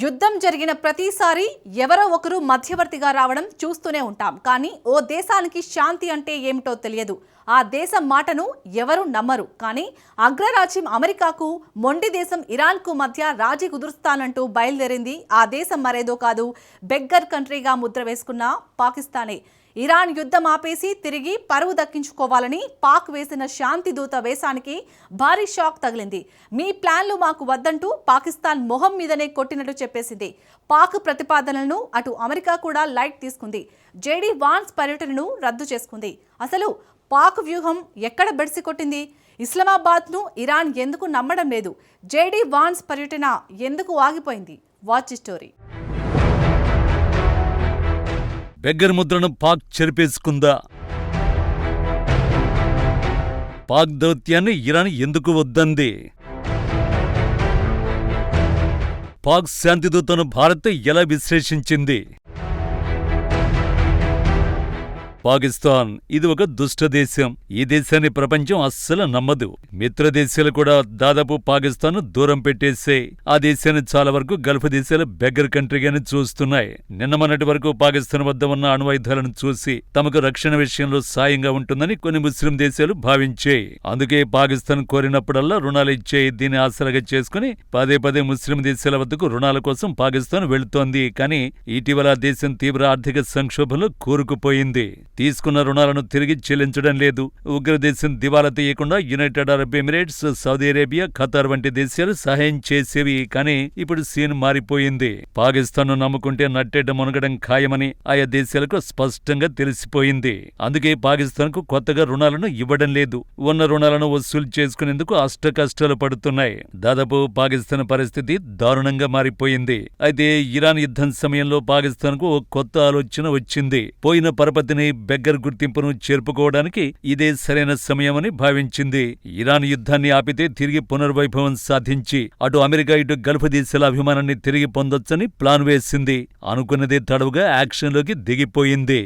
యుద్ధం జరిగిన ప్రతిసారి ఎవరో ఒకరు మధ్యవర్తిగా రావడం చూస్తూనే ఉంటాం. కానీ ఓ దేశానికి శాంతి అంటే ఏమిటో తెలియదు. ఆ దేశం మాటను ఎవరు నమ్మరు. కానీ అగ్రరాజ్యం అమెరికాకు, మొండి దేశం ఇరాన్కు మధ్య రాజీ కుదురుస్తానంటూ బయలుదేరింది. ఆ దేశం మరేదో కాదు, బెగ్గర్ కంట్రీగా ముద్ర వేసుకున్న పాకిస్తానే. ఇరాన్ యుద్ధం ఆపేసి తిరిగి పరువు దక్కించుకోవాలని పాక్ వేసిన శాంతి దూత వేషానికి భారీ షాక్ తగిలింది. మీ ప్లాన్లు మాకు వద్దంటూ పాకిస్తాన్ మొహం మీదనే కొట్టినట్టు చెప్పేసింది. పాక్ ప్రతిపాదనలను అటు అమెరికా కూడా లైట్ తీసుకుంది. జేడీ వాన్స్ పర్యటనను రద్దు చేసుకుంది. అసలు పాక్ వ్యూహం ఎక్కడ బెడిసి కొట్టింది? ఇస్లామాబాద్ను ఇరాన్ ఎందుకు నమ్మడం లేదు? జేడీ వాన్స్ పర్యటన ఎందుకు ఆగిపోయింది? Watch story. బెగ్గర్ ముద్రను పాక్ చెరిపేసుకుందా? పాక్ దౌత్యాన్ని ఇరాన్ ఎందుకు వద్దంది? పాక్ శాంతిదూతను భారత్ ఎలా విశ్లేషించింది? పాకిస్తాన్ ఇది ఒక దుష్ట దేశం. ఈ దేశాన్ని ప్రపంచం అస్సలు నమ్మదు. మిత్ర దేశాలు కూడా దాదాపు పాకిస్తాన్ దూరం పెట్టేసే ఆ దేశాన్ని చాలా వరకు గల్ఫ్ దేశాలు బెగ్గర్ కంట్రీగానే చూస్తున్నాయి. నిన్న మొన్నటి వరకు పాకిస్తాన్ వద్ద ఉన్న అణ్వాయుధాలను చూసి తమకు రక్షణ విషయంలో సాయంగా ఉంటుందని కొన్ని ముస్లిం దేశాలు భావించాయి. అందుకే పాకిస్తాన్ కోరినప్పుడల్లా రుణాలు ఇచ్చాయి. దీన్ని ఆసరాగా చేసుకుని పదే పదే ముస్లిం దేశాల వద్దకు రుణాల కోసం పాకిస్తాన్ వెళుతోంది. కానీ ఇటీవల ఆ దేశం తీవ్ర ఆర్థిక సంక్షోభంలో కూరుకుపోయింది. తీసుకున్న రుణాలను తిరిగి చెల్లించడం లేదు. ఉగ్రదేశం దివాలా తీయకుండా United Arab Emirates, Saudi Arabia, Qatar వంటి దేశాలు సహాయం చేసేవి. కానీ ఇప్పుడు సీన్ మారిపోయింది. పాకిస్తాన్ను నమ్ముకుంటే నట్టేట మునగడం ఖాయమని ఆయా దేశాలకు స్పష్టంగా తెలిసిపోయింది. అందుకే పాకిస్తాన్కు కొత్తగా రుణాలను ఇవ్వడం లేదు. ఉన్న రుణాలను వసూలు చేసుకునేందుకు అష్టకష్టాలు పడుతున్నాయి. దాదాపు పాకిస్తాన్ పరిస్థితి దారుణంగా మారిపోయింది. అయితే ఇరాన్ యుద్ధం సమయంలో పాకిస్తాన్కు ఓ కొత్త ఆలోచన వచ్చింది. పోయిన పరపతిని బెగ్గర్ గుర్తింపును చేర్పుకోవడానికి ఇదే సరైన సమయమని భావించింది. ఇరాన్ యుద్ధాన్ని ఆపితే తిరిగి పునర్వైభవం సాధించి అటు అమెరికా ఇటు గల్ఫ్ దేశాల అభిమానాన్ని తిరిగి పొందొచ్చని ప్లాన్ వేసింది. అనుకున్నదే తడవుగా యాక్షన్లోకి దిగిపోయింది.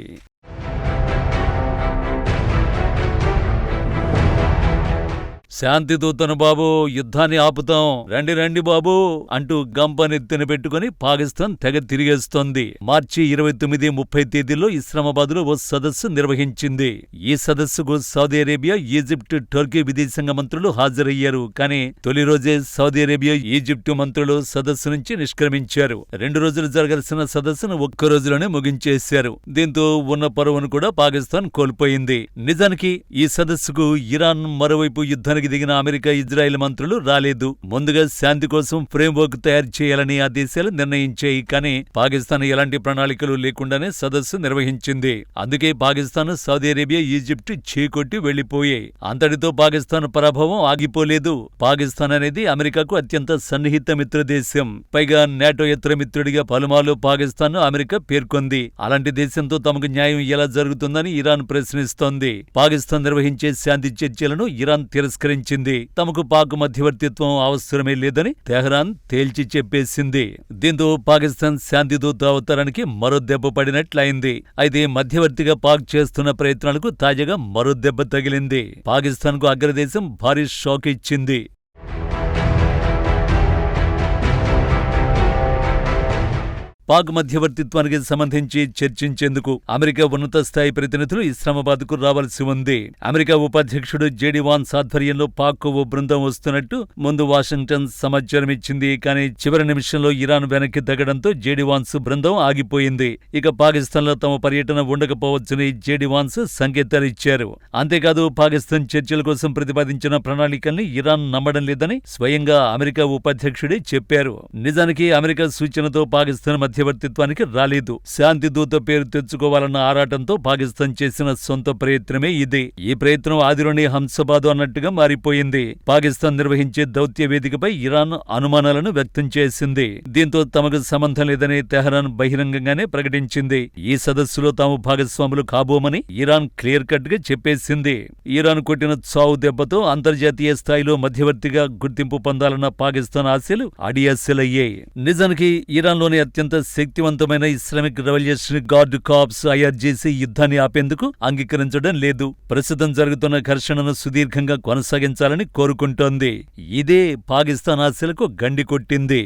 శాంతిదూతను బాబు, యుద్ధాన్ని ఆపుతాం, రండి రండి బాబు అంటూ గంపనెత్తిన పెట్టుకుని పాకిస్తాన్ తెగ తిరిగేస్తోంది. మార్చి 29, 30 తేదీల్లో ఇస్లామాబాద్లో ఓ సదస్సు నిర్వహించింది. ఈ సదస్సుకు సౌదీ అరేబియా, ఈజిప్ట్, టర్కీ విదేశాంగ మంత్రులు హాజరయ్యారు. కానీ తొలి రోజే సౌదీ అరేబియా, ఈజిప్టు మంత్రులు సదస్సు నుంచి నిష్క్రమించారు. 2 రోజులు జరగాల్సిన సదస్సును ఒక్క రోజులోనే ముగించేశారు. దీంతో ఉన్న పరువును కూడా పాకిస్తాన్ కోల్పోయింది. నిజానికి ఈ సదస్సుకు ఇరాన్, మరోవైపు యుద్ధానికి దిగిన అమెరికా, ఇజ్రాయెల్ మంత్రులు రాలేదు. ముందుగా శాంతి కోసం ఫ్రేమ్వర్క్ తయారు చేయాలని ఆ దేశాలు నిర్ణయించాయి. కానీ పాకిస్తాన్ ఎలాంటి ప్రణాళికలు లేకుండానే సదస్సు నిర్వహించింది. అందుకే పాకిస్తాన్, సౌదీ అరేబియా, ఈజిప్ట్ చేకొట్టి వెళ్లిపోయాయి. అంతటితో పాకిస్తాన్ పరాభవం ఆగిపోలేదు. పాకిస్తాన్ అనేది అమెరికాకు అత్యంత సన్నిహిత మిత్ర దేశం. పైగా నేటో ఇతర మిత్రుడిగా పలుమార్లు పాకిస్తాన్ అమెరికా పేర్కొంది. అలాంటి దేశంతో తమకు న్యాయం ఎలా జరుగుతుందని ఇరాన్ ప్రశ్నిస్తోంది. పాకిస్తాన్ నిర్వహించే శాంతి చర్చలను ఇరాన్ తిరస్కరించింది. తమకు పాక్ మధ్యవర్తిత్వం అవసరమే లేదని తెహ్రాన్ తేల్చి చెప్పేసింది. దీంతో పాకిస్తాన్ శాంతిదూత అవతారానికి మరో దెబ్బ పడినట్లయింది. అయితే మధ్యవర్తిగా పాక్ చేస్తున్న ప్రయత్నాలకు తాజాగా మరో దెబ్బ తగిలింది. పాకిస్తాన్కు అగ్రదేశం భారీ షాక్ ఇచ్చింది. పాక్ మధ్యవర్తిత్వానికి సంబంధించి చర్చించేందుకు అమెరికా ఉన్నత స్థాయి ప్రతినిధులు ఇస్లామాబాద్కు రావాల్సి ఉంది. అమెరికా ఉపాధ్యక్షుడు జేడీ వాన్స్ ఆధ్వర్యంలో పాక్ ఓ బృందం వస్తున్నట్టు ముందు వాషింగ్టన్ సమాచారం ఇచ్చింది. కానీ చివరి నిమిషంలో ఇరాన్ వెనక్కి తగ్గడంతో జేడీ వాన్స్ బృందం ఆగిపోయింది. ఇక పాకిస్తాన్లో తమ పర్యటన ఉండకపోవచ్చని జేడీ వాన్స్ సంకేతాలిచ్చారు. అంతేకాదు పాకిస్తాన్ చర్చల కోసం ప్రతిపాదించిన ప్రణాళికల్ని ఇరాన్ నమ్మడం లేదని స్వయంగా అమెరికా ఉపాధ్యక్షుడే చెప్పారు. నిజానికి అమెరికా సూచనతో పాకిస్తాన్ మధ్యవర్తిత్వానికి రాలేదు. శాంతి దూత పేరు తెచ్చుకోవాలన్న ఆరాటంతో పాకిస్తాన్ చేసిన సొంత ప్రయత్నమే ఇది. ఈ ప్రయత్నం ఆదిలోని హంసబాదు అన్నట్టుగా మారిపోయింది. పాకిస్తాన్ నిర్వహించే దౌత్య వేదికపై ఇరాన్ అనుమానాలను వ్యక్తం చేసింది. దీంతో తమకు సంబంధం లేదని తెహ్రాన్ బహిరంగంగానే ప్రకటించింది. ఈ సదస్సులో తాము భాగస్వాములు కాబోమని ఇరాన్ క్లియర్ కట్ గా చెప్పేసింది. ఇరాన్ కొట్టిన చావు దెబ్బతో అంతర్జాతీయ స్థాయిలో మధ్యవర్తిగా గుర్తింపు పొందాలన్న పాకిస్తాన్ ఆశలు అడియాశలయ్యాయి. నిజానికి ఇరాన్లోని అత్యంత శక్తివంతమైన Islamic revolutionary guard corps IRGC యుద్ధాన్ని ఆపేందుకు అంగీకరించడం లేదు. ప్రస్తుతం జరుగుతున్న ఘర్షణను సుదీర్ఘంగా కొనసాగించాలని కోరుకుంటోంది. ఇదే పాకిస్తాన్ ఆశలకు గండి కొట్టింది.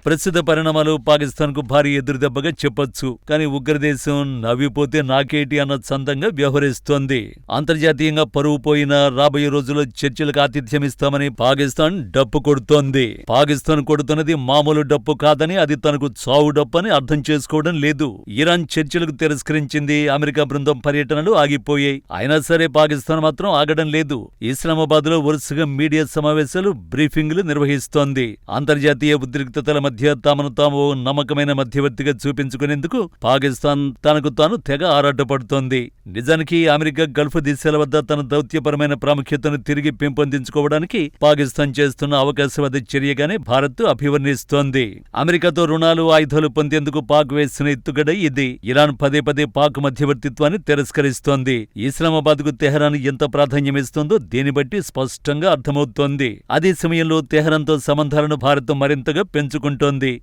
ప్రస్తుత పరిణామాలు పాకిస్తాన్ కు భారీ ఎదురుదెబ్బగా చెప్పొచ్చు. కానీ ఉగ్రదేశం నవ్విపోతే నాకేటి అన్న చందంగా వ్యవహరిస్తోంది. అంతర్జాతీయంగా పరువు పోయిన రాబోయే రోజుల్లో చర్చలకు ఆతిథ్యమిస్తామని పాకిస్తాన్ డప్పు కొడుతోంది. పాకిస్తాన్ కొడుతున్నది మామూలు డప్పు కాదని, అది తనకు చావు డప్పు అని అర్థం చేసుకోవడం లేదు. ఇరాన్ చర్చలకు తిరస్కరించింది. అమెరికా బృందం పర్యటనలు ఆగిపోయాయి. అయినా సరే పాకిస్తాన్ మాత్రం ఆగడం లేదు. ఇస్లామాబాద్ లో వరుసగా మీడియా సమావేశాలు, బ్రీఫింగ్లు నిర్వహిస్తోంది. అంతర్జాతీయ ఉద్రిక్తతల మధ్య తమను తాము నమ్మకమైన మధ్యవర్తిగా చూపించుకునేందుకు పాకిస్తాన్ తనకు తాను తెగ ఆరాటపడుతోంది. నిజానికి అమెరికా గల్ఫ్ దేశాల వద్ద తన దౌత్యపరమైన ప్రాముఖ్యతను తిరిగి పెంపొందించుకోవడానికి పాకిస్తాన్ చేస్తున్న అవకాశవాద చర్యగానే భారత్ అభివర్ణిస్తోంది. అమెరికాతో రుణాలు, ఆయుధాలు పొందేందుకు పాక్ వేసిన ఎత్తుగడ ఇది. ఇరాన్ పదే పదే పాక్ మధ్యవర్తిత్వాన్ని తిరస్కరిస్తోంది. ఇస్లామాబాద్ కు తెహరాన్ ఎంత ప్రాధాన్యమిస్తోందో దీన్ని బట్టి స్పష్టంగా అర్థమవుతోంది. అదే సమయంలో తెహరాన్తో సంబంధాలను భారత్ మరింతగా పెంచుకుంటోంది.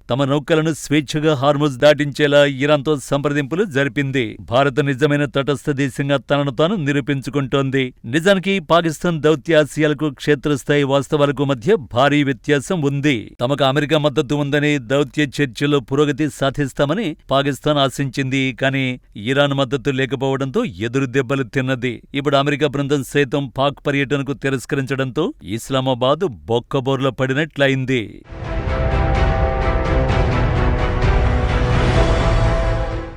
తమ నౌకలను స్వేచ్ఛగా హార్ముజ్ దాటించేలా ఇరాన్తో సంప్రదింపులు జరిపింది. భారత్ నిజమైన తటస్థ దేశంగా తనను తాను నిరూపించుకుంటోంది. నిజానికి పాకిస్తాన్ దౌత్య ఆశయాలకు, క్షేత్రస్థాయి వాస్తవాలకు మధ్య భారీ వ్యత్యాసం ఉంది. తమకు అమెరికా మద్దతు ఉందని, దౌత్య చర్చల్లో పురోగతి సాధిస్తామని పాకిస్తాన్ ఆశించింది. కానీ ఇరాన్ మద్దతు లేకపోవడంతో ఎదురు దెబ్బలు తిన్నది. ఇప్పుడు అమెరికా బృందం సైతం పాక్ పర్యటనకు తిరస్కరించడంతో ఇస్లామాబాద్ బొక్కబోర్ల పడినట్లయింది.